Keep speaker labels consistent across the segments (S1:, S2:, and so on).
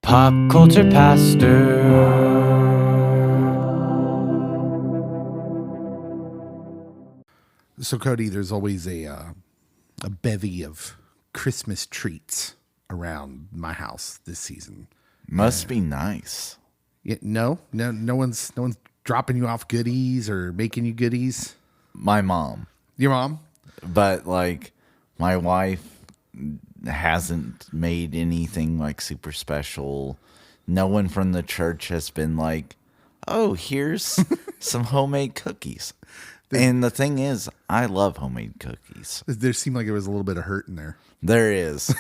S1: Pop culture pastor.
S2: So, Cody, there's always a bevy of Christmas treats around my house this season.
S3: Must be nice.
S2: No one's dropping you off goodies or making you goodies.
S3: My mom.
S2: Your mom?
S3: But like my wife hasn't made anything like super special. No one from the church has been like, oh, here's some homemade cookies. And the thing is, I love homemade cookies.
S2: There seemed like there was a little bit of hurt in there.
S3: There is.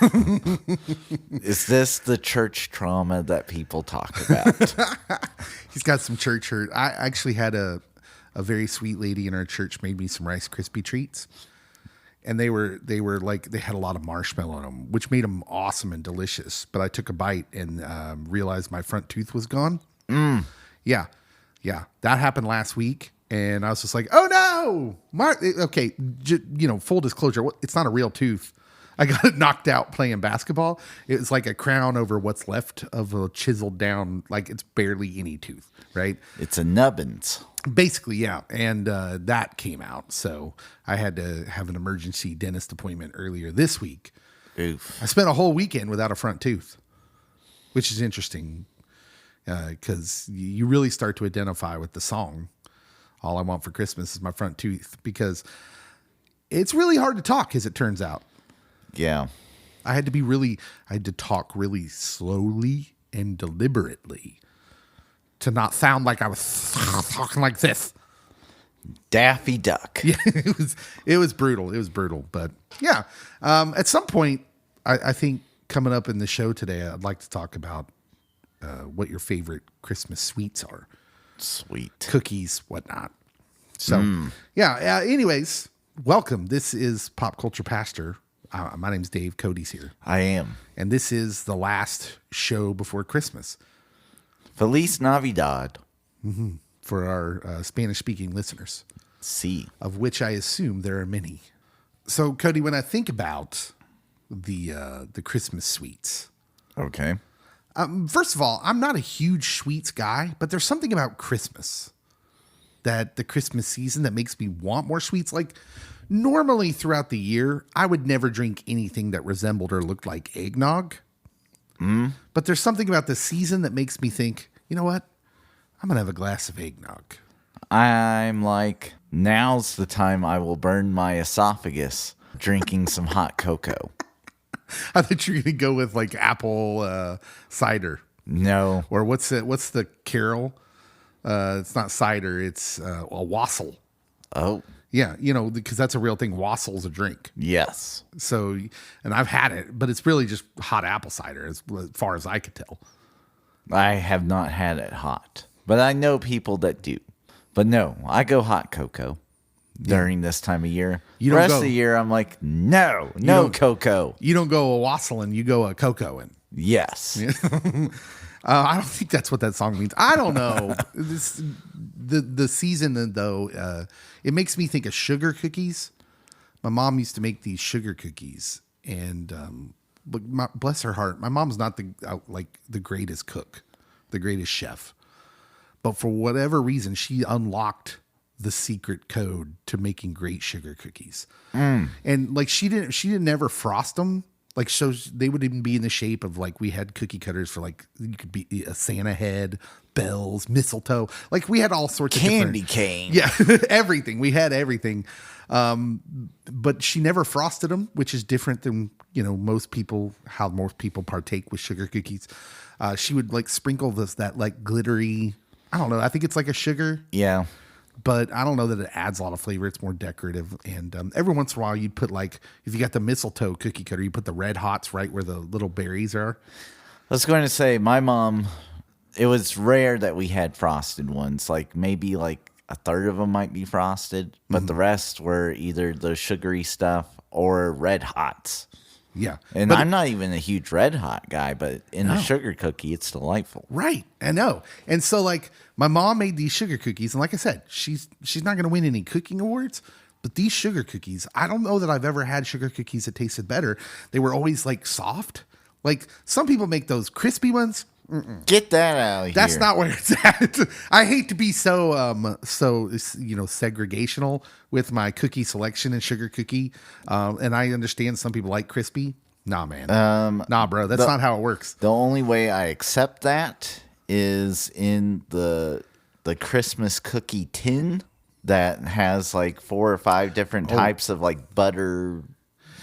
S3: Is this the church trauma that people talk about?
S2: He's got some church hurt. I actually had a very sweet lady in our church made me some Rice Krispie treats. And they were like, they had a lot of marshmallow in them, which made them awesome and delicious. But I took a bite and realized my front tooth was gone. Yeah. That happened last week. And I was just like, oh no, okay. Full disclosure, it's not a real tooth. I got it knocked out playing basketball. It's like a crown over what's left of a chiseled down, like it's barely any tooth, right?
S3: It's a nubbins.
S2: Basically, yeah. And that came out. So I had to have an emergency dentist appointment earlier this week.
S3: Oof.
S2: I spent a whole weekend without a front tooth, which is interesting because you really start to identify with the song. All I want for Christmas is my front tooth, because it's really hard to talk, as it turns out.
S3: Yeah.
S2: I had to talk really slowly and deliberately to not sound like I was talking like this.
S3: Daffy Duck.
S2: Yeah, it was brutal. It was brutal. But yeah, at some point, I think coming up in the show today, I'd like to talk about what your favorite Christmas sweets are.
S3: Sweet.
S2: Cookies, whatnot. So, yeah. Anyways, welcome. This is Pop Culture Pastor. My name's Dave. Cody's here.
S3: I am.
S2: And this is the last show before Christmas.
S3: Feliz Navidad.
S2: For our Spanish-speaking listeners.
S3: Sí.
S2: Of which I assume there are many. So, Cody, when I think about the Christmas sweets.
S3: Okay.
S2: First of all, I'm not a huge sweets guy, but there's something about Christmas, that the Christmas season, that makes me want more sweets. Like normally throughout the year, I would never drink anything that resembled or looked like eggnog. But there's something about the season that makes me think, you know what? I'm going to have a glass of eggnog.
S3: I'm like, now's the time I will burn my esophagus drinking some hot cocoa.
S2: I thought you were going to go with like apple cider.
S3: No.
S2: Or what's the carol? It's not cider. It's a wassail.
S3: Oh.
S2: Yeah, because that's a real thing. Wassau's a drink.
S3: Yes.
S2: So, and I've had it, but it's really just hot apple cider as far as I could tell.
S3: I have not had it hot, but I know people that do. But no, I go hot cocoa during this time of year. The rest of the year, I'm like, no cocoa.
S2: You don't go a wassailing, you go a cocoa-ing.
S3: Yes.
S2: I don't think that's what that song means. I don't know. The season, though, it makes me think of sugar cookies. My mom used to make these sugar cookies, and bless her heart, my mom's not the greatest cook, the greatest chef, but for whatever reason, she unlocked the secret code to making great sugar cookies. And like she didn't ever frost them. Like, so they would even be in the shape of, like, we had cookie cutters for, like, you could be a Santa head, bells, mistletoe. Like, we had all sorts of
S3: candy cane.
S2: Yeah, everything. We had everything. But she never frosted them, which is different than, how most people partake with sugar cookies. She would, like, sprinkle that, like, glittery, I don't know. I think it's like a sugar.
S3: Yeah.
S2: But I don't know that it adds a lot of flavor. It's more decorative. And every once in a while, you'd put, like, if you got the mistletoe cookie cutter, you put the red hots right where the little berries are.
S3: I was going to say, my mom, it was rare that we had frosted ones. Like, maybe like a third of them might be frosted, but the rest were either the sugary stuff or red hots.
S2: Yeah.
S3: And I'm not even a huge red hot guy, but in a sugar cookie, it's delightful.
S2: Right. I know. And so, like, my mom made these sugar cookies. And like I said, she's not going to win any cooking awards. But these sugar cookies, I don't know that I've ever had sugar cookies that tasted better. They were always, like, soft. Like, some people make those crispy ones.
S3: Get that out of here.
S2: That's not where it's at. I hate to be so segregational with my cookie selection and sugar cookie. And I understand some people like crispy. Nah, man. Nah, bro. That's not how it works.
S3: The only way I accept that is in the Christmas cookie tin that has like 4 or 5 different types of like butter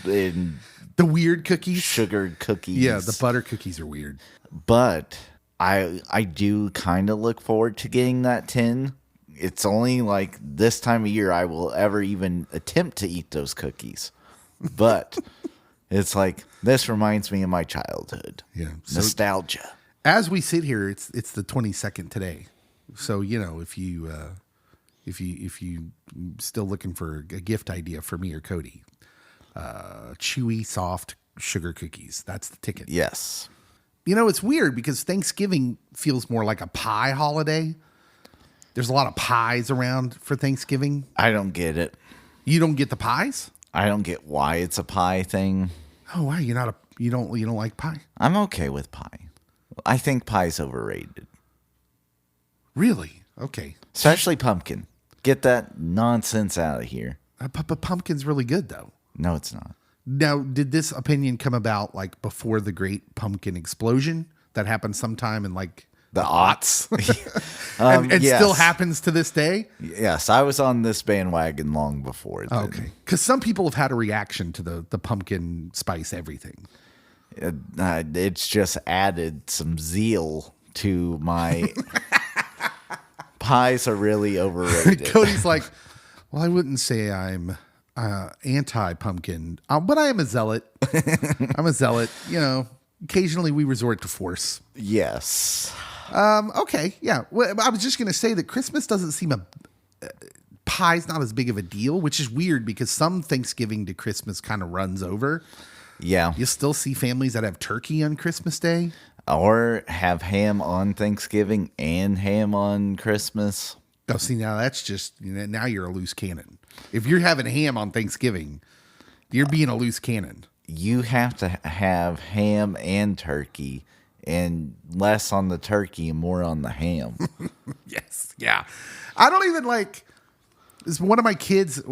S3: and
S2: The weird cookies.
S3: sugared cookies.
S2: Yeah, the butter cookies are weird.
S3: But I do kind of look forward to getting that tin. It's only like this time of year I will ever even attempt to eat those cookies. But it's like, this reminds me of my childhood.
S2: Yeah.
S3: Nostalgia.
S2: As we sit here, it's the 22nd today. So, if you still looking for a gift idea for me or Cody, chewy, soft sugar cookies. That's the ticket.
S3: Yes.
S2: It's weird because Thanksgiving feels more like a pie holiday. There's a lot of pies around for Thanksgiving.
S3: I don't get it.
S2: You don't get the pies?
S3: I don't get why it's a pie thing.
S2: Oh, why? You don't like pie?
S3: I'm okay with pie. I think pie's overrated.
S2: Really? Okay.
S3: Especially pumpkin. Get that nonsense out of here.
S2: But pumpkin's really good though.
S3: No, it's not.
S2: Now, did this opinion come about like before the great pumpkin explosion that happened sometime in like
S3: The aughts.
S2: and
S3: yes.
S2: still happens to this day?
S3: Yes, I was on this bandwagon long before then.
S2: Okay. Because some people have had a reaction to the pumpkin spice everything.
S3: It's just added some zeal to my... Pies are really overrated.
S2: Cody's like, well, I wouldn't say I'm anti-pumpkin, but I am a zealot. I'm a zealot. Occasionally we resort to force.
S3: Yes.
S2: Okay, yeah. Well, I was just going to say that Christmas doesn't seem pie's not as big of a deal, which is weird because some Thanksgiving to Christmas kind of runs over.
S3: Yeah.
S2: You still see families that have turkey on Christmas Day.
S3: Or have ham on Thanksgiving and ham on Christmas.
S2: Oh, see, now that's just, now you're a loose cannon. If you're having ham on Thanksgiving, you're being a loose cannon.
S3: You have to have ham and turkey, and less on the turkey and more on the ham.
S2: Yes. Yeah. I don't even one of my kids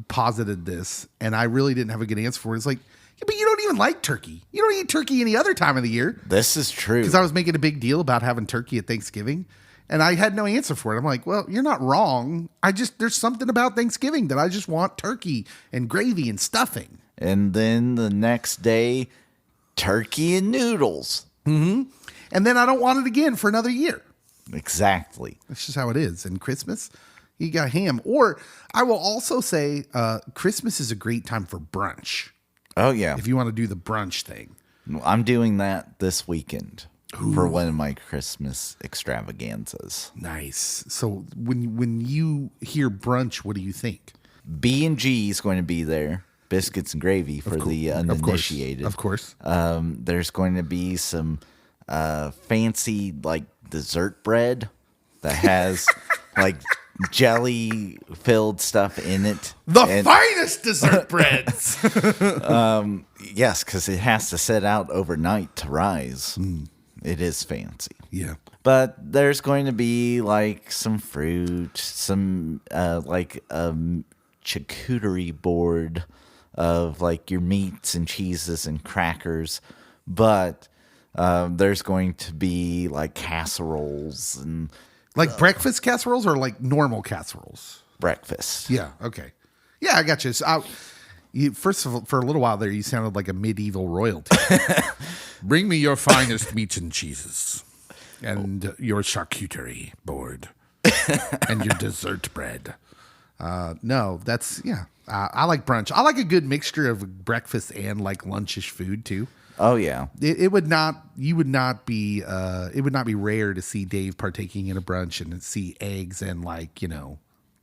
S2: posited this, and I really didn't have a good answer for it. It's like, yeah, but you don't even like turkey. You don't eat turkey any other time of the year.
S3: This is true.
S2: Because I was making a big deal about having turkey at Thanksgiving, and I had no answer for it. I'm like, well, you're not wrong. There's something about Thanksgiving that I just want turkey and gravy and stuffing.
S3: And then the next day, turkey and noodles.
S2: Mm-hmm. And then I don't want it again for another year.
S3: Exactly.
S2: That's just how it is. And Christmas, you got ham. Or I will also say Christmas is a great time for brunch.
S3: Oh, yeah.
S2: If you want to do the brunch thing.
S3: I'm doing that this weekend for one of my Christmas extravaganzas.
S2: Nice. So when you hear brunch, what do you think?
S3: B&G is going to be there. Biscuits and gravy for the uninitiated.
S2: Of course.
S3: There's going to be some fancy like dessert bread that has like jelly filled stuff in it.
S2: The finest dessert breads.
S3: Yes, because it has to set out overnight to rise. It is fancy.
S2: Yeah.
S3: But there's going to be like some fruit, some like charcuterie board of like your meats and cheeses and crackers. But there's going to be like casseroles and
S2: like breakfast casseroles or like normal casseroles?
S3: breakfast.
S2: Yeah. Okay. Yeah, I got you. So first of all, for a little while there, you sounded like a medieval royalty. Bring me your finest meats and cheeses, and your charcuterie board, and your dessert bread. No, that's I like brunch. I like a good mixture of breakfast and like lunchish food too.
S3: Oh yeah.
S2: It would not be rare to see Dave partaking in a brunch and see eggs and like,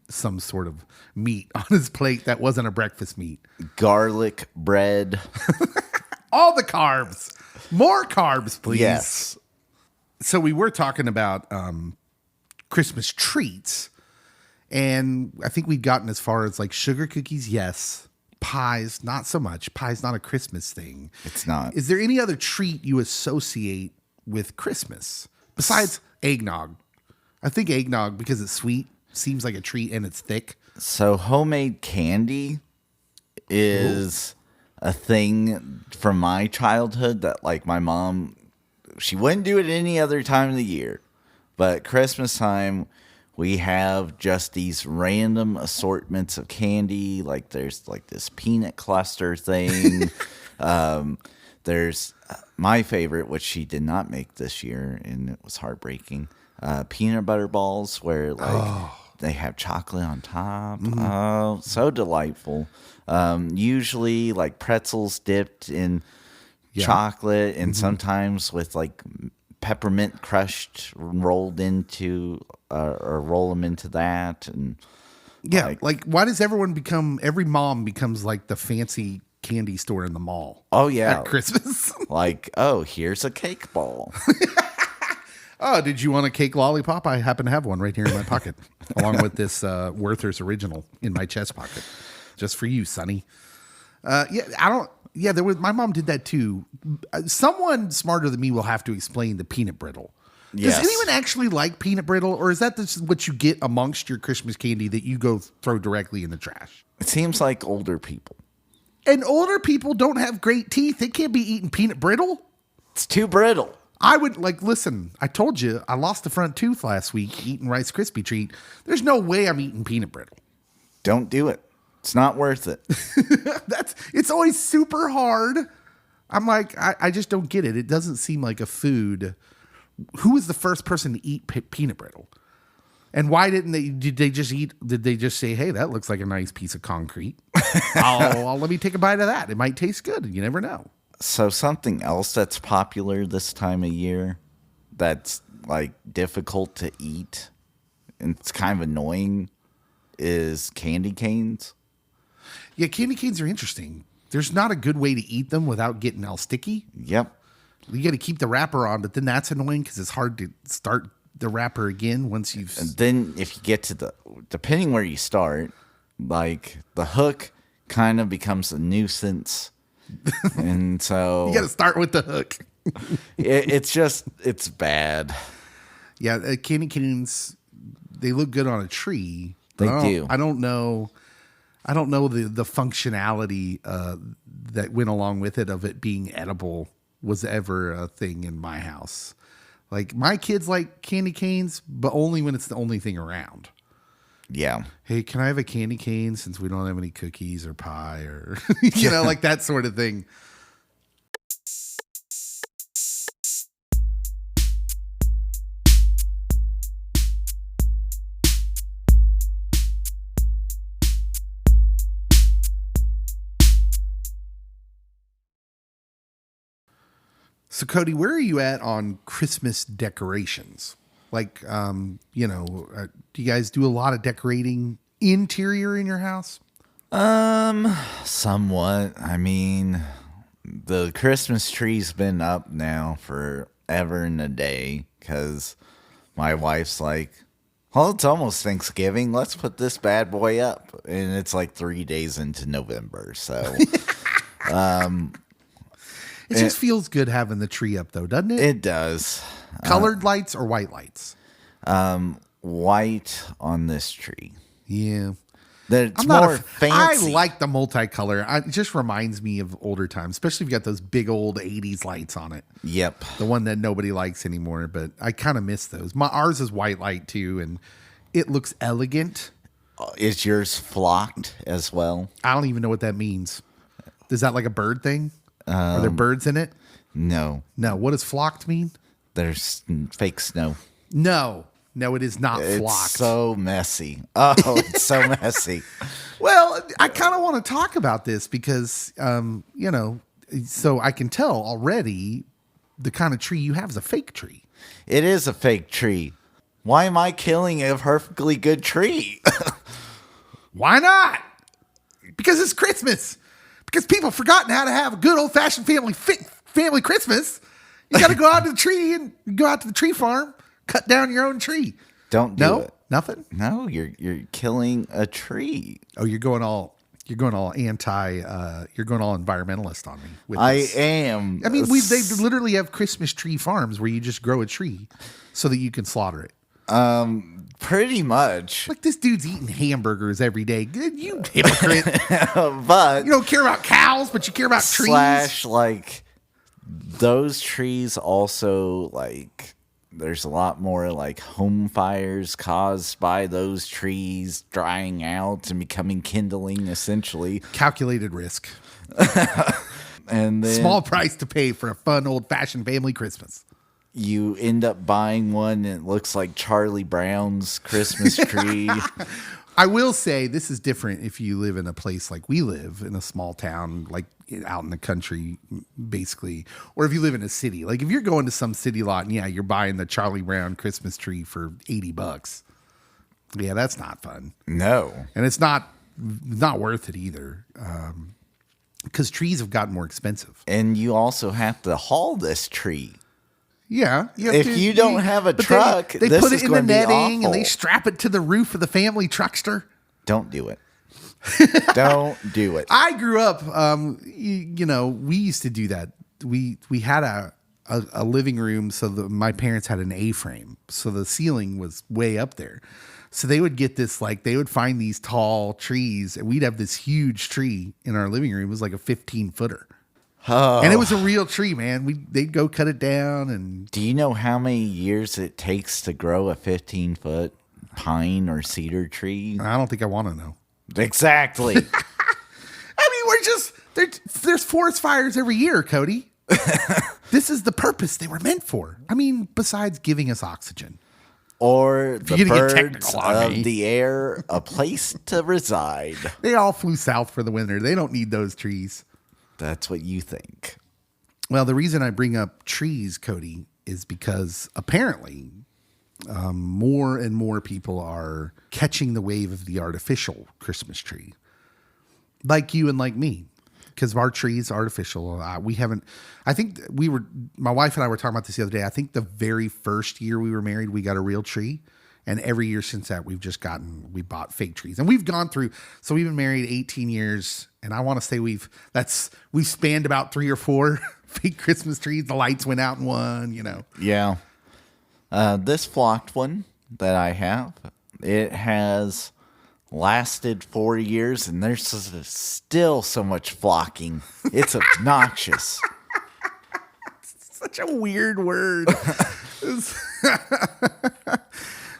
S2: some sort of meat on his plate that wasn't a breakfast meat.
S3: Garlic bread.
S2: All the carbs. More carbs, please.
S3: Yes.
S2: So we were talking about Christmas treats, and I think we've gotten as far as like sugar cookies, yes. Pies, not so much. Pie's not a Christmas thing.
S3: It's not.
S2: Is there any other treat you associate with Christmas besides eggnog? I think eggnog, because it's sweet, seems like a treat and it's thick.
S3: So homemade candy is a thing from my childhood that like my mom, she wouldn't do it any other time of the year. But Christmas time, we have just these random assortments of candy. Like there's like this peanut cluster thing. There's my favorite, which she did not make this year, and it was heartbreaking. Peanut butter balls where like they have chocolate on top. Oh, so delightful. Usually like pretzels dipped in chocolate and sometimes with like peppermint crushed rolled into or roll them into that. And
S2: like why does every mom becomes like the fancy candy store in the mall?
S3: Oh yeah,
S2: at Christmas.
S3: Like, oh, here's a cake ball.
S2: Oh, did you want a cake lollipop? I happen to have one right here in my pocket, along with this Werther's Original in my chest pocket, just for you, Sonny. There was, my mom did that too. Someone smarter than me will have to explain the peanut brittle.
S3: Yes.
S2: Does anyone actually like peanut brittle, or is that just what you get amongst your Christmas candy that you go throw directly in the trash?
S3: It seems like older people.
S2: And older people don't have great teeth. They can't be eating peanut brittle.
S3: It's too brittle.
S2: I would listen, I told you I lost the front tooth last week eating Rice Krispie treat. There's no way I'm eating peanut brittle.
S3: Don't do it. It's not worth it.
S2: It's always super hard. I'm like, I just don't get it. It doesn't seem like a food. Who was the first person to eat peanut brittle? And why did they just say, hey, that looks like a nice piece of concrete. Let me take a bite of that. It might taste good. You never know.
S3: So something else that's popular this time of year that's like difficult to eat and it's kind of annoying is candy canes.
S2: Yeah, candy canes are interesting. There's not a good way to eat them without getting all sticky.
S3: Yep.
S2: You got to keep the wrapper on, but then that's annoying because it's hard to start the wrapper again once you've...
S3: And then if you get to depending where you start, like the hook kind of becomes a nuisance. And so
S2: you got to start with the hook.
S3: it's bad.
S2: Yeah, candy canes, they look good on a tree.
S3: They do.
S2: I don't know the functionality that went along with it of it being edible was ever a thing in my house. Like my kids like candy canes, but only when it's the only thing around.
S3: Yeah.
S2: Hey, can I have a candy cane since we don't have any cookies or pie or, like that sort of thing. So, Cody, where are you at on Christmas decorations? Like, do you guys do a lot of decorating interior in your house?
S3: Somewhat. I mean, the Christmas tree's been up now forever and a day because my wife's like, well, it's almost Thanksgiving. Let's put this bad boy up. And it's like 3 days into November. So,
S2: it just feels good having the tree up, though, doesn't it?
S3: It does.
S2: Colored lights or white lights?
S3: White on this tree.
S2: Yeah.
S3: It's more fancy.
S2: I like the multicolor. It just reminds me of older times, especially if you got those big old 80s lights on it.
S3: Yep.
S2: The one that nobody likes anymore, but I kind of miss those. Ours is white light, too, and it looks elegant.
S3: Is yours flocked as well?
S2: I don't even know what that means. Is that like a bird thing? Are there birds in it?
S3: No.
S2: No. What does flocked mean?
S3: There's fake snow.
S2: No, it is not flocked.
S3: It's so messy. Oh, it's so messy.
S2: Well, I kind of want to talk about this because, so I can tell already the kind of tree you have is a fake tree.
S3: It is a fake tree. Why am I killing a perfectly good tree?
S2: Why not? Because it's Christmas. Because people have forgotten how to have a good old-fashioned family Christmas. You got to go out to the tree and go out to the tree farm, cut down your own tree.
S3: Don't do it.
S2: Nothing?
S3: No, you're killing a tree.
S2: Oh, you're going all You're going all you're going all environmentalist on me. With
S3: I
S2: this.
S3: am.
S2: I mean, they literally have Christmas tree farms where you just grow a tree so that you can slaughter it.
S3: Pretty much.
S2: Like this dude's eating hamburgers every day. You hypocrite.
S3: But
S2: You don't care about cows, but you care about trees.
S3: slash like those trees also like there's a lot more like home fires caused by those trees drying out and becoming kindling essentially.
S2: Calculated risk.
S3: And then
S2: Small price to pay for a fun old-fashioned family Christmas.
S3: you end up buying one and it looks like Charlie Brown's Christmas tree.
S2: I will say this is different if you live in a place like we live in a small town, like out in the country, basically, or if you live in a city. Like if you're going to some city lot and you're buying the Charlie Brown Christmas tree for $80. Yeah, that's not fun.
S3: No.
S2: And it's not worth it either. Because trees have gotten more expensive.
S3: And you also have to haul this tree.
S2: Yeah.
S3: If you don't have a
S2: but
S3: truck,
S2: they
S3: this
S2: put
S3: is
S2: it in the
S3: going to be
S2: netting and they
S3: awful.
S2: strap it to the roof of the family truckster.
S3: Don't do it. Don't do it.
S2: I grew up, we used to do that. We had a living room, so my parents had an A-frame, so the ceiling was way up there. So they would get this, like, they would find these tall trees, and we'd have this huge tree in our living room. It was like a 15-footer.
S3: Oh.
S2: And it was a real tree, man. They'd go cut it down. And
S3: Do you know how many years it takes to grow a 15-foot pine or cedar tree?
S2: I don't think I want to know.
S3: Exactly.
S2: I mean, there's forest fires every year, Cody. This is the purpose they were meant for. I mean, besides giving us oxygen.
S3: Or the
S2: you're gonna get
S3: birds
S2: technical on me.
S3: of the air, a place to reside.
S2: They all flew south for the winter. They don't need those trees.
S3: That's what you think.
S2: Well, the reason I bring up trees, Cody, is because apparently more and more people are catching the wave of the artificial Christmas tree. Like you and like me. Because our tree is artificial. My wife and I were talking about this the other day. I think the very first year we were married, we got a real tree. And every year since that, we bought fake trees. And we've gone through, so we've been married 18 years. And I want to say we've spanned about 3 or 4 fake Christmas trees. The lights went out in one,
S3: Yeah. This flocked one that I have, it has lasted 4 years, and there's still so much flocking. It's obnoxious.
S2: Such a weird word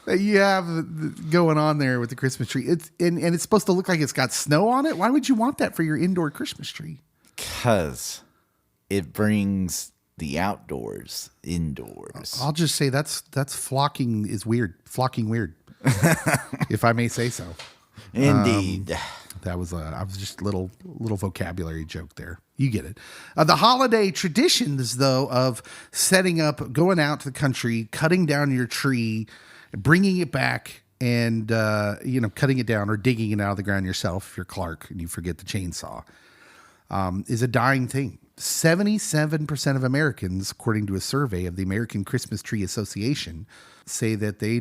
S2: that you have going on there with the Christmas tree. It's supposed to look like it's got snow on it. Why would you want that for your indoor Christmas tree?
S3: Because it brings the outdoors indoors.
S2: I'll just say that's flocking is weird. Flocking weird, if I may say so.
S3: Indeed.
S2: That was I was just a little vocabulary joke there. You get it. The holiday traditions, though, of setting up, going out to the country, cutting down your tree, bringing it back, and cutting it down or digging it out of the ground yourself if you're Clark and you forget the chainsaw, is a dying thing. 77% of Americans, according to a survey of the American Christmas Tree Association, say that they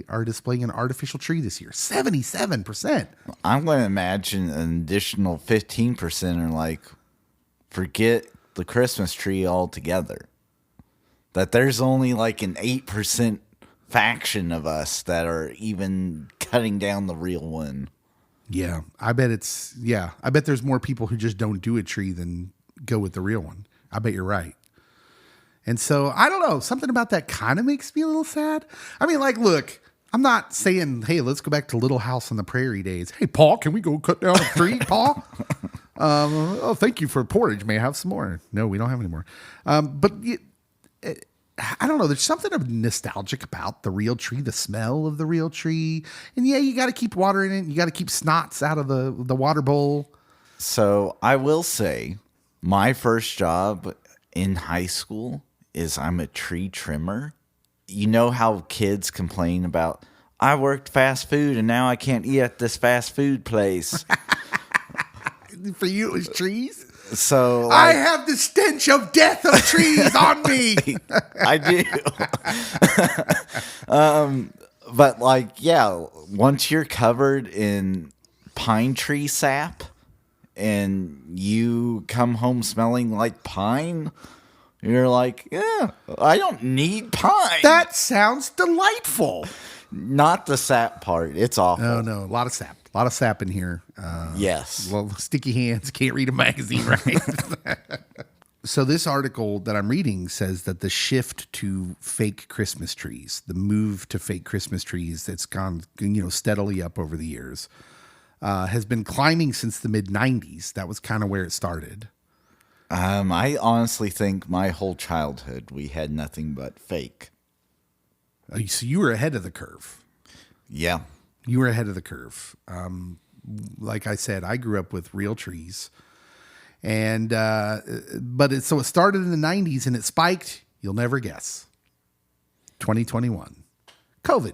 S2: are displaying an artificial tree this year. 77%.
S3: I'm going to imagine an additional 15% are like, forget the Christmas tree altogether. That there's only like an 8% faction of us that are even cutting down the real one.
S2: Yeah, I bet there's more people who just don't do a tree than go with the real one. I bet you're right. And so, I don't know, something about that kind of makes me a little sad. I mean, like, look, I'm not saying, hey, let's go back to Little House on the Prairie days. Hey, Paul, can we go cut down a tree, Paul? Thank you for porridge. May I have some more? No, we don't have any more. But I don't know. There's something of nostalgic about the real tree, the smell of the real tree. And yeah, you got to keep watering it. You got to keep snots out of the water bowl.
S3: So I will say my first job in high school is I'm a tree trimmer. You know how kids complain about, I worked fast food and now I can't eat at this fast food place.
S2: For you, it was trees?
S3: So
S2: I have the stench of death of trees on me.
S3: I do. But like, yeah, once you're covered in pine tree sap and you come home smelling like pine, you're like, yeah, I don't need pine.
S2: That sounds delightful.
S3: Not the sap part. It's awful.
S2: No, a lot of sap. A lot of sap in here.
S3: Yes.
S2: Well, sticky hands, can't read a magazine, right? So this article that I'm reading says that the shift to fake Christmas trees, the move to fake Christmas trees that's gone, steadily up over the years, has been climbing since the mid-'90s. That was kind of where it started.
S3: I honestly think my whole childhood we had nothing but fake.
S2: So you were ahead of the curve.
S3: Yeah.
S2: You were ahead of the curve. Like I said, I grew up with real trees. And so it started in the 90s and it spiked. You'll never guess. 2021, COVID,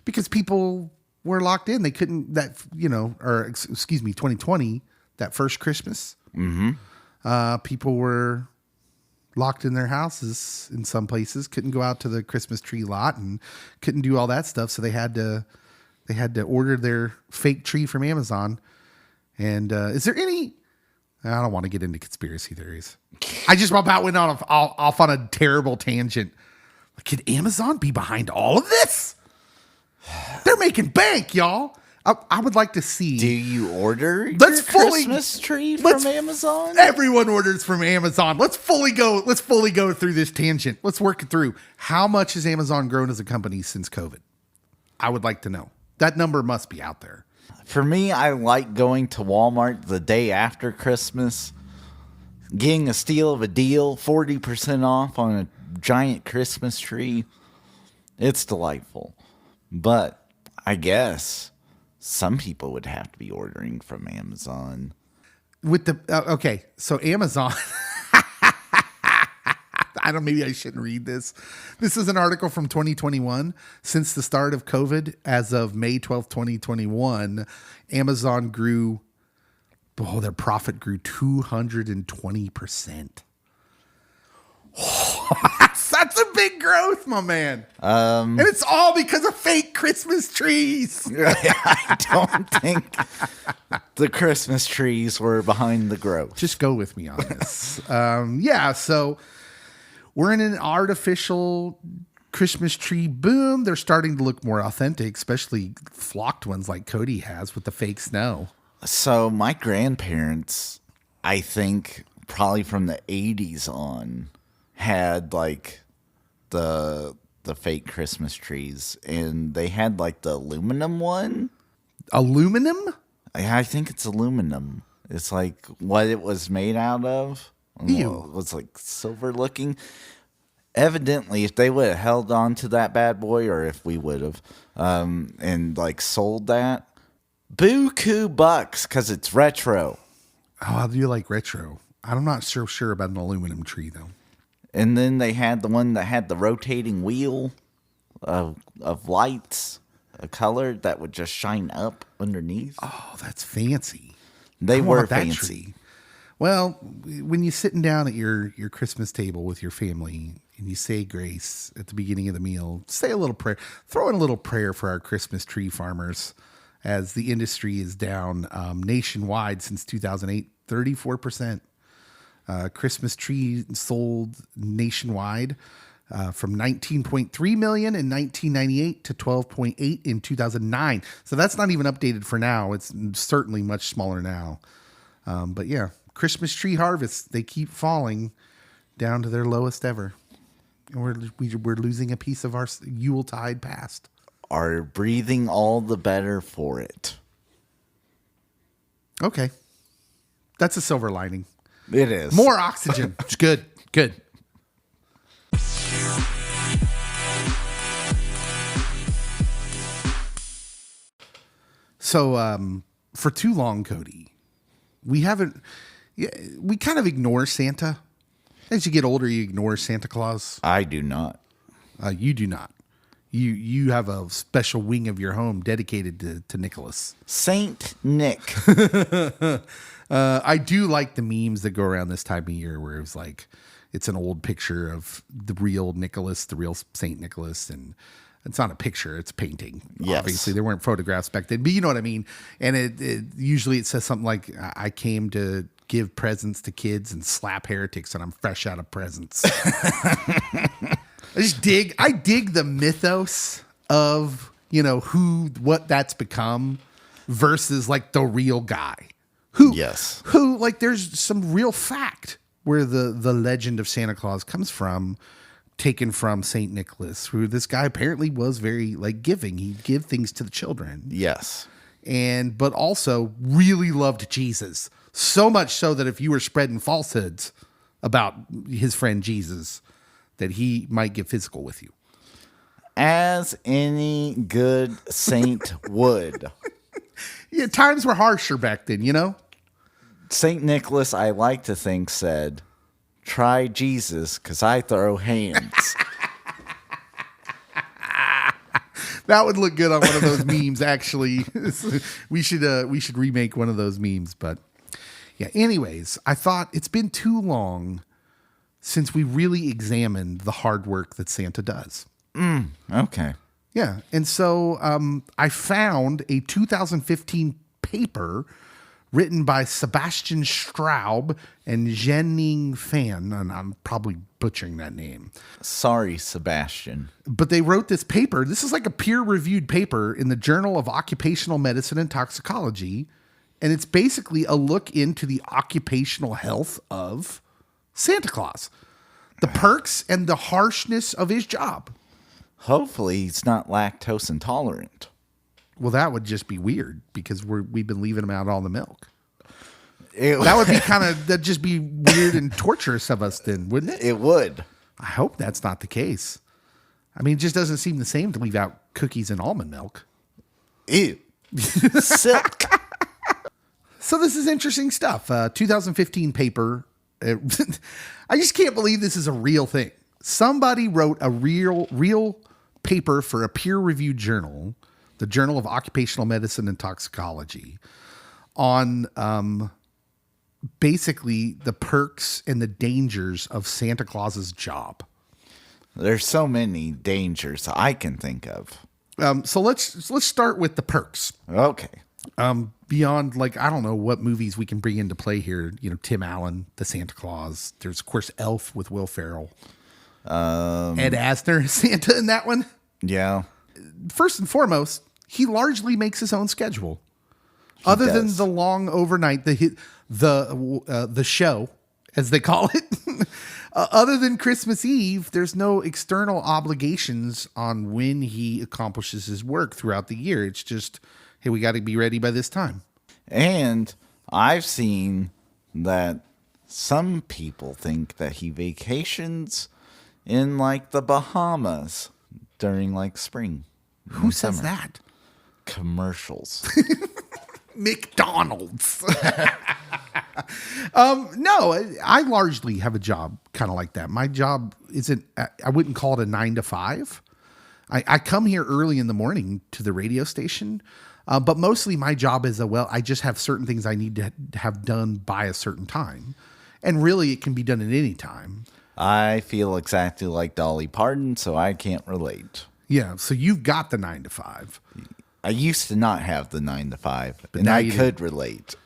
S2: because people were locked in. They couldn't 2020, that first Christmas. Mm-hmm. People were locked in their houses in some places, couldn't go out to the Christmas tree lot and couldn't do all that stuff. So they had to order their fake tree from Amazon. And is there any? I don't want to get into conspiracy theories. I just about went off on a terrible tangent. Could Amazon be behind all of this? They're making bank, y'all. I would like to see.
S3: Do you order your Christmas tree from Amazon?
S2: Everyone orders from Amazon. Let's fully go through this tangent. Let's work it through. How much has Amazon grown as a company since COVID? I would like to know. That number must be out there.
S3: For me, I like going to Walmart the day after Christmas, getting a steal of a deal, 40% off on a giant Christmas tree. It's delightful. But I guess some people would have to be ordering from Amazon.
S2: So Amazon, maybe I shouldn't read this. This is an article from 2021. Since the start of COVID, as of May 12th, 2021, Amazon their profit grew 220%. That's a big growth, my man. And it's all because of fake Christmas trees.
S3: I don't think the Christmas trees were behind the growth.
S2: Just go with me on this. So we're in an artificial Christmas tree boom. They're starting to look more authentic, especially flocked ones like Cody has with the fake snow.
S3: So my grandparents, I think probably from the 80s on, had like the fake Christmas trees, and they had like the aluminum one.
S2: Aluminum?
S3: I think it's aluminum. It's like what it was made out of.
S2: Ew.
S3: It was like silver looking. Evidently, if they would have held on to that bad boy, or if we would have, and like sold that, buku bucks, because it's retro.
S2: Oh, I do like retro. I'm not sure about an aluminum tree though.
S3: And then they had the one that had the rotating wheel of lights, a color that would just shine up underneath.
S2: Oh, that's fancy.
S3: They were fancy.
S2: Tree. Well, when you're sitting down at your Christmas table with your family and you say grace at the beginning of the meal, say a little prayer, throw in a little prayer for our Christmas tree farmers, as the industry is down nationwide since 2008, 34%. Christmas tree sold nationwide from 19.3 million in 1998 to 12.8 in 2009. So that's not even updated for now. It's certainly much smaller now. But yeah, Christmas tree harvests, they keep falling down to their lowest ever. And we're losing a piece of our Yuletide past.
S3: Are breathing all the better for it.
S2: Okay. That's a silver lining.
S3: It is.
S2: More oxygen. It's good. Good. So, for too long, Cody, we kind of ignore Santa. As you get older, you ignore Santa Claus.
S3: I do not.
S2: You do not. You have a special wing of your home dedicated to Nicholas.
S3: Saint Nick.
S2: I do like the memes that go around this time of year where it's like, it's an old picture of the real Nicholas, the real Saint Nicholas. And It's not a picture, it's a painting.
S3: Yes.
S2: Obviously, there weren't photographs back then, but you know what I mean. And it usually it says something like, I came to give presents to kids and slap heretics, and I'm fresh out of presents. I dig the mythos of, what that's become versus like the real guy. Who like there's some real fact where the legend of Santa Claus comes from, taken from Saint Nicholas, who this guy apparently was very like giving. He'd give things to the children.
S3: Yes.
S2: But also really loved Jesus. So much so that if you were spreading falsehoods about his friend Jesus, that he might get physical with you.
S3: As any good saint would.
S2: Yeah, times were harsher back then,
S3: Saint Nicholas, I like to think, said, "Try Jesus, because I throw hands."
S2: That would look good on one of those memes, actually. We should remake one of those memes. But yeah, anyways, I thought it's been too long since we really examined the hard work that Santa does.
S3: Okay.
S2: Yeah. And so I found a 2015 paper written by Sebastian Straub and Jenning Fan, and I'm probably butchering that name.
S3: Sorry, Sebastian.
S2: But they wrote this paper. This is like a peer-reviewed paper in the Journal of Occupational Medicine and Toxicology, and it's basically a look into the occupational health of Santa Claus, the perks and the harshness of his job.
S3: Hopefully he's not lactose intolerant.
S2: Well, that would just be weird because we've been leaving him out all the milk.
S3: That
S2: That would be that'd just be weird and torturous of us then, wouldn't it?
S3: It would.
S2: I hope that's not the case. I mean, it just doesn't seem the same to leave out cookies and almond milk.
S3: Ew. Silk.
S2: So this is interesting stuff. 2015 paper. I just can't believe this is a real thing. Somebody wrote a real paper for a peer-reviewed journal, the Journal of Occupational Medicine and Toxicology, on basically the perks and the dangers of Santa Claus's job.
S3: There's so many dangers I can think of.
S2: So let's start with the perks.
S3: Okay.
S2: Beyond, like, I don't know what movies we can bring into play here. Tim Allen, the Santa Claus. There's, of course, Elf with Will Ferrell. Ed Asner, Santa in that one.
S3: Yeah.
S2: First and foremost, he largely makes his own schedule. Other than the long overnight, the show, as they call it. Other than Christmas Eve, there's no external obligations on when he accomplishes his work throughout the year. It's just, hey, we got to be ready by this time.
S3: And I've seen that some people think that he vacations in like the Bahamas during like spring.
S2: Who says that?
S3: Commercials.
S2: McDonald's. No, I largely have a job kind of like that. My job isn't, I wouldn't call it a 9 to 5. I come here early in the morning to the radio station, but mostly my job is I just have certain things I need to have done by a certain time. And really it can be done at any time.
S3: I feel exactly like Dolly Parton, so I can't relate.
S2: Yeah, so you've got the 9 to 5.
S3: I used to not have the 9 to 5,
S2: But
S3: and
S2: now
S3: I
S2: you do.
S3: could relate.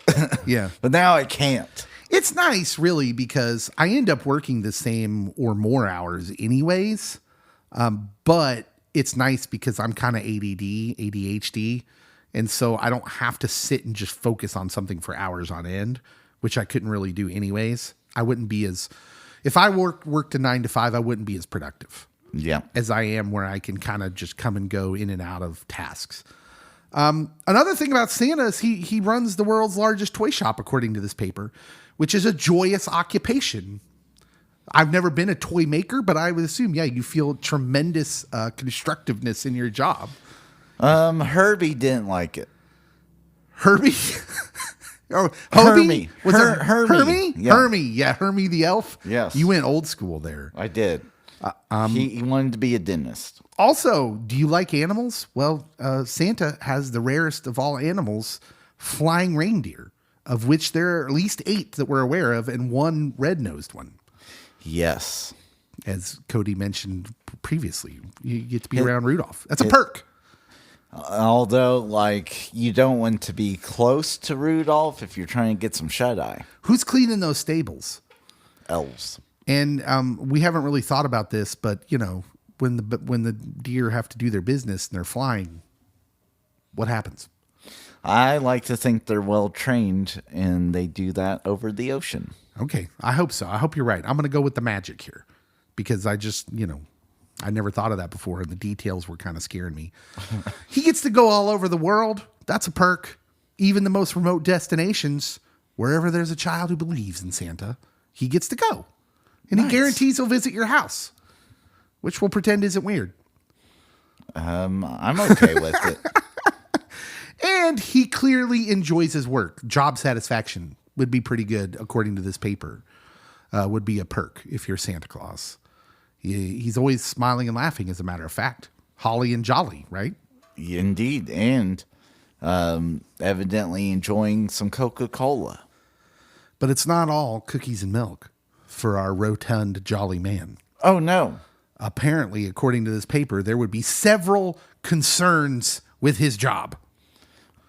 S2: Yeah.
S3: But now I can't.
S2: It's nice, really, because I end up working the same or more hours anyways. But it's nice because I'm kind of ADHD. And so I don't have to sit and just focus on something for hours on end, which I couldn't really do anyways. I wouldn't be if I worked a 9 to 5, I wouldn't be as productive.
S3: Yeah.
S2: As I am, where I can kind of just come and go in and out of tasks. Another thing about Santa is he runs the world's largest toy shop, according to this paper, which is a joyous occupation. I've never been a toy maker, but I would assume, yeah, you feel tremendous constructiveness in your job.
S3: Herbie didn't like it.
S2: Herbie? Oh,
S3: Hermie.
S2: Was it
S3: Hermie.
S2: Hermie?
S3: Yeah.
S2: Hermie. Yeah, Hermie the elf.
S3: Yes.
S2: You went old school there.
S3: I did. He wanted to be a dentist.
S2: Also, do you like animals? Well, Santa has the rarest of all animals, flying reindeer, of which there are at least 8 that we're aware of and 1 red-nosed one.
S3: Yes.
S2: as Cody mentioned previously. You get to be around Rudolph. That's a perk.
S3: Although, like, you don't want to be close to Rudolph if you're trying to get some shut-eye.
S2: Who's cleaning those stables?
S3: Elves.
S2: And we haven't really thought about this, but, you know, when the deer have to do their business and they're flying, what happens?
S3: I like to think they're well trained and they do that over the ocean.
S2: Okay, I hope so. I hope you're right. I'm going to go with the magic here because I just, you know, I never thought of that before, and the details were kind of scaring me. He gets to go all over the world. That's a perk. Even the most remote destinations, wherever there's a child who believes in Santa, he gets to go. And he guarantees he'll visit your house, which we'll pretend isn't weird.
S3: I'm okay with it.
S2: And he clearly enjoys his work. Job satisfaction would be pretty good, according to this paper. Would be a perk if you're Santa Claus. He's always smiling and laughing, as a matter of fact. Holly and jolly, right?
S3: Indeed. And evidently enjoying some Coca-Cola.
S2: But it's not all cookies and milk for our rotund, jolly man.
S3: Oh, no.
S2: Apparently, according to this paper, there would be several concerns with his job.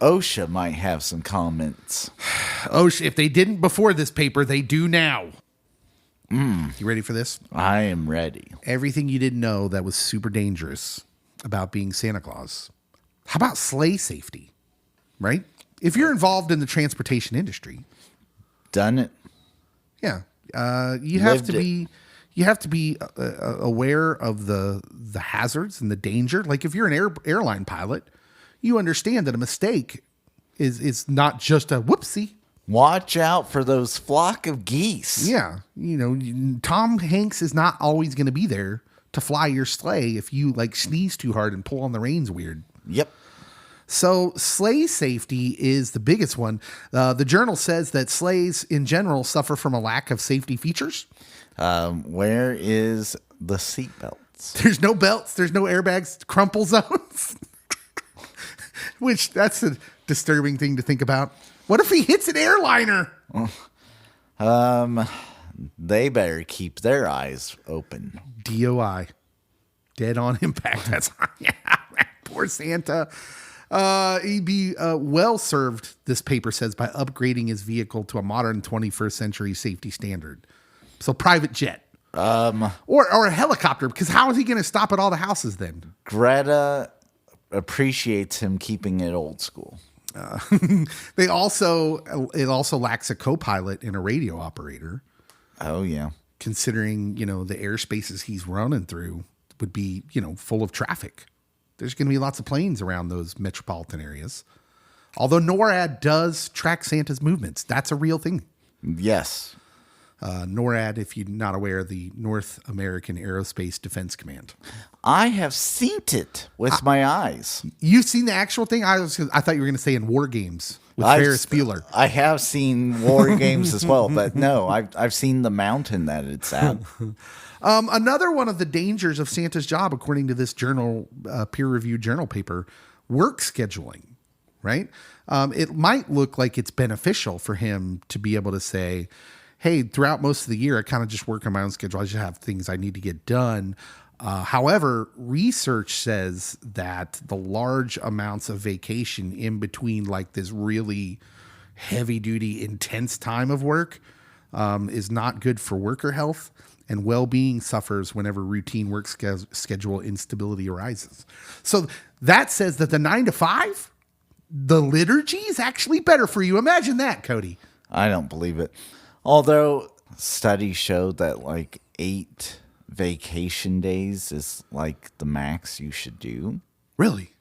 S3: OSHA might have some comments.
S2: OSHA, if they didn't before this paper, they do now. You ready for this?
S3: I am ready.
S2: Everything you didn't know that was super dangerous about being Santa Claus. How about sleigh safety? Right? If you're involved in the transportation industry,
S3: Done it.
S2: yeah, you have
S3: Lived
S2: to
S3: it.
S2: be. You have to be aware of the hazards and the danger. Like if you're an airline pilot, you understand that a mistake is not just a whoopsie.
S3: Watch out for those flock of geese.
S2: Yeah, you know, Tom Hanks is not always going to be there to fly your sleigh if you like sneeze too hard and pull on the reins weird.
S3: Yep.
S2: So sleigh safety is the biggest one. The journal says that sleighs in general suffer from a lack of safety features.
S3: Where is the seatbelts?
S2: There's no belts. There's no airbags, crumple zones. Which that's a disturbing thing to think about. What if he hits an airliner?
S3: They better keep their eyes open.
S2: DOI. Dead on impact. That's poor Santa. He'd be well served, this paper says, by upgrading his vehicle to a modern 21st century safety standard. So private jet. Or a helicopter, because how is he going to stop at all the houses then?
S3: Greta appreciates him keeping it old school.
S2: It also lacks a co-pilot and a radio operator.
S3: Oh, yeah.
S2: Considering, you know, the airspaces he's running through would be, you know, full of traffic. There's going to be lots of planes around those metropolitan areas. Although NORAD does track Santa's movements. That's a real thing.
S3: Yes.
S2: NORAD, if you're not aware, the North American Aerospace Defense Command.
S3: I have seen it with my eyes.
S2: You've seen the actual thing? I thought you were going to say in War Games with Ferris Bueller.
S3: I have seen war games as well, but no, I've seen the mountain that it's at.
S2: Another one of the dangers of Santa's job, according to this journal, peer-reviewed journal paper, work scheduling, right? It might look like it's beneficial for him to be able to say, hey, throughout most of the year, I kind of just work on my own schedule. I just have things I need to get done. However, research says that the large amounts of vacation in between like this really heavy duty, intense time of work is not good for worker health, and well-being suffers whenever routine work schedule instability arises. So that says that the 9 to 5, the liturgy is actually better for you. Imagine that, Cody.
S3: I don't believe it. Although studies show that like 8 vacation days is like the max you should do.
S2: Really?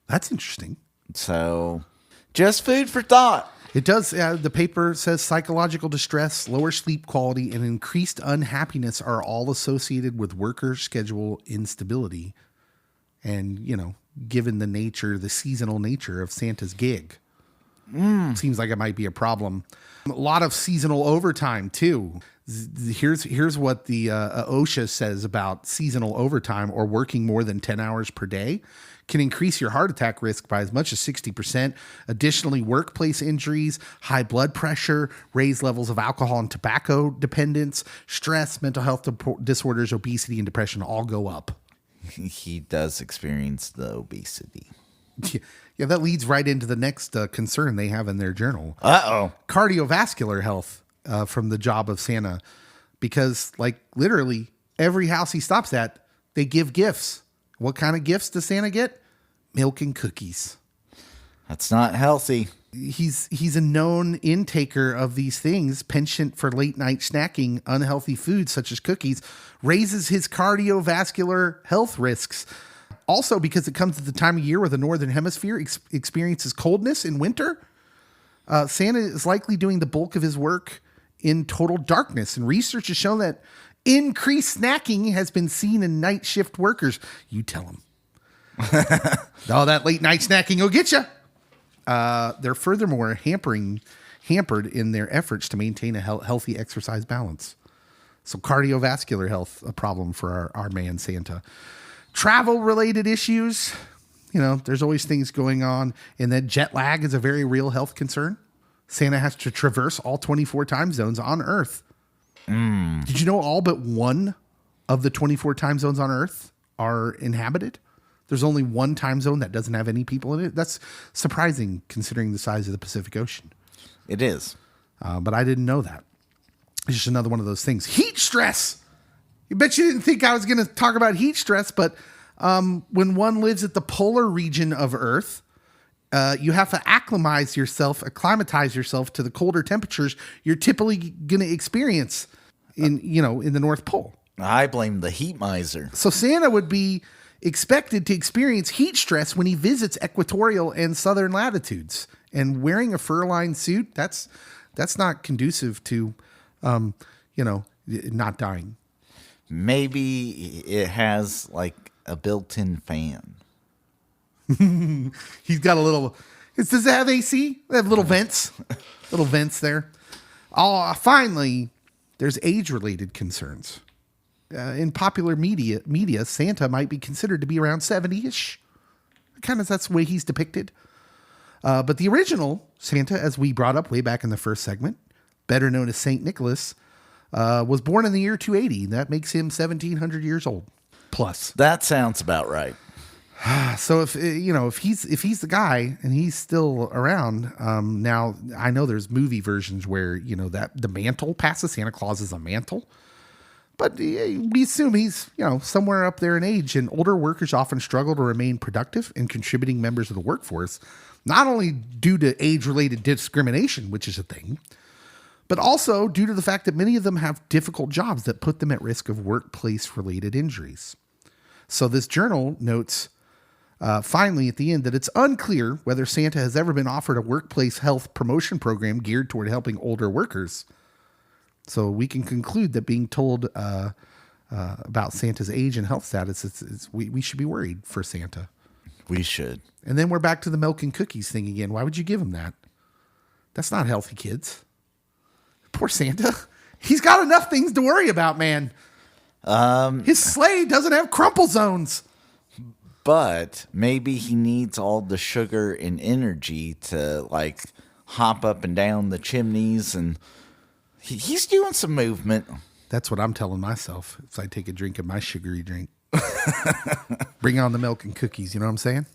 S2: That's interesting.
S3: So just food for thought.
S2: It does. The paper says psychological distress, lower sleep quality, and increased unhappiness are all associated with worker schedule instability. And, you know, given the seasonal nature of Santa's gig, seems like it might be a problem. A lot of seasonal overtime, too. Here's what the OSHA says about seasonal overtime or working more than 10 hours per day can increase your heart attack risk by as much as 60%. Additionally, workplace injuries, high blood pressure, raised levels of alcohol and tobacco dependence, stress, mental health disorders, obesity, and depression all go up.
S3: He does experience the obesity.
S2: Yeah, that leads right into the next concern they have in their journal.
S3: Uh-oh.
S2: Cardiovascular health from the job of Santa. Because, like, literally every house he stops at, they give gifts. What kind of gifts does Santa get? Milk and cookies.
S3: That's not healthy.
S2: He's a known intaker of these things. Penchant for late night snacking, unhealthy foods such as cookies, raises his cardiovascular health risks. Also, because it comes at the time of year where the Northern Hemisphere experiences coldness in winter, Santa is likely doing the bulk of his work in total darkness. And research has shown that increased snacking has been seen in night shift workers. You tell them. Oh, that late night snacking will get you. They're furthermore hampered in their efforts to maintain a healthy exercise balance. So cardiovascular health, a problem for our man Santa. Travel-related issues, there's always things going on. And then jet lag is a very real health concern. Santa has to traverse all 24 time zones on Earth. Did you know all but one of the 24 time zones on Earth are inhabited? There's only one time zone that doesn't have any people in it. That's surprising considering the size of the Pacific Ocean.
S3: It is.
S2: But I didn't know that. It's just another one of those things. Heat stress. You bet you didn't think I was going to talk about heat stress, but when one lives at the polar region of Earth, you have to acclimatize yourself to the colder temperatures you're typically going to experience in the North Pole.
S3: I blame the heat miser.
S2: So Santa would be expected to experience heat stress when he visits equatorial and southern latitudes. And wearing a fur-lined suit, that's not conducive to, not dying.
S4: Maybe it has like a built-in fan.
S2: He's got a little. Does it have AC? They have little vents, there. Oh, finally, there's age-related concerns. In popular media, Santa might be considered to be around 70-ish. That's the way he's depicted. But the original Santa, as we brought up way back in the first segment, better known as Saint Nicholas, was born in the year 280. That makes him 1,700 years old plus.
S3: That sounds about right.
S2: So if he's the guy and he's still around, now I know there's movie versions where that the mantle passes Santa Claus as a mantle. But we assume he's, somewhere up there in age, and older workers often struggle to remain productive and contributing members of the workforce, not only due to age-related discrimination, which is a thing, but also due to the fact that many of them have difficult jobs that put them at risk of workplace-related injuries. So this journal notes, finally at the end, that it's unclear whether Santa has ever been offered a workplace health promotion program geared toward helping older workers. So we can conclude that being told about Santa's age and health status, we should be worried for Santa.
S3: We should.
S2: And then we're back to the milk and cookies thing again. Why would you give him that? That's not healthy, kids. Poor Santa. He's got enough things to worry about, man. His sleigh doesn't have crumple zones.
S3: But maybe he needs all the sugar and energy to hop up and down the chimneys, and he's doing some movement.
S2: That's what I'm telling myself as I take a drink of my sugary drink. Bring on the milk and cookies, you know what I'm saying?